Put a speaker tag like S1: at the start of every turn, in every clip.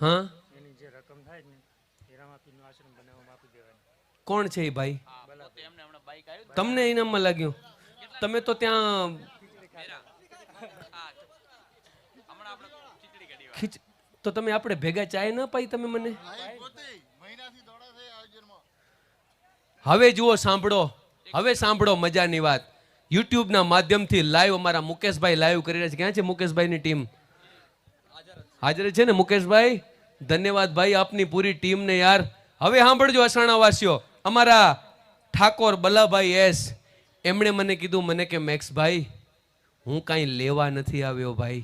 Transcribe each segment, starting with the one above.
S1: હા કોણ છે એ ભાઈ? તમને ઇનામમાં લાગ્યું? તમે તો ત્યાં તો તમે આપણે ભેગા ચાય ન પાઈ તમે મને? હવે જુઓ, સાંભળો, હવે સાંભળો મજાની વાત. યુટ્યુબ ના માધ્યમથી લાઈવ અમારા મુકેશભાઈ લાઈવ કરી રહ્યા છે. ક્યાં છે મુકેશભાઈની ટીમ? હાજર છે ને મુકેશભાઈ? ધન્યવાદ ભાઈ આપની પૂરી ટીમને યાર. હવે સાંભળજો અસાણા વાસીઓ, અમારા ઠાકોર બલાભાઈ એસ, એમણે મને કીધું, મને કે મેક્સભાઈ હું કાંઈ લેવા નથી આવ્યો ભાઈ,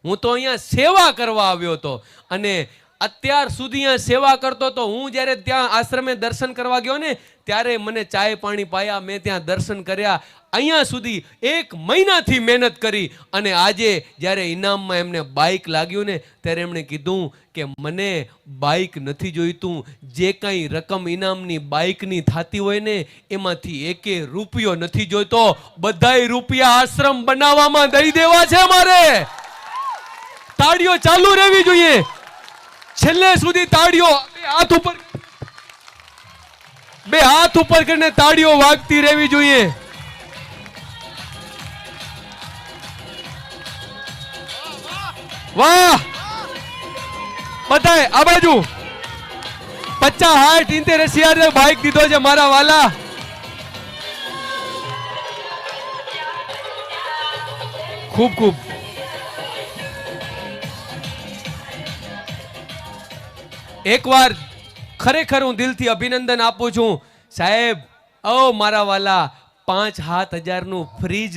S1: હું તો અહીંયા સેવા કરવા આવ્યો હતો. અને અત્યાર સુધી અહીંયા સેવા કરતો તો હું જ્યારે ત્યાં આશ્રમે દર્શન કરવા ગયો ને ત્યારે મને ચાય પાણી પાયા, મેં ત્યાં દર્શન કર્યા. અહીંયા સુધી 1 મહિનાથી મહેનત કરી અને આજે જ્યારે ઇનામમાં એમને બાઇક લાગ્યું ને ત્યારે એમણે કીધું કે મને બાઇક નથી જોઈતું, જે કંઈ રકમ ઇનામની બાઇકની થતી હોય ને એમાંથી 1 રૂપિયો નથી જોઈતો, બધાય રૂપિયા આશ્રમ બનાવવામાં દઈ દેવા છે મારે. તાળીઓ ચાલુ રહેવી જોઈએ છેલ્લે સુધી. તાળીઓ બે હાથ ઉપર કરીને તાળીઓ વાગતી રહેવી જોઈએ. વાહ બધાય આ બાજુ 50 60 70 80 બાઇક દીધો છે મારા વાલા. ખૂબ ખૂબ એકવાર ખરેખર હું દિલથી અભિનંદન આપું છું સાહેબ. ઓ મારા વાલા, 5-7 હજારનું ફ્રીજ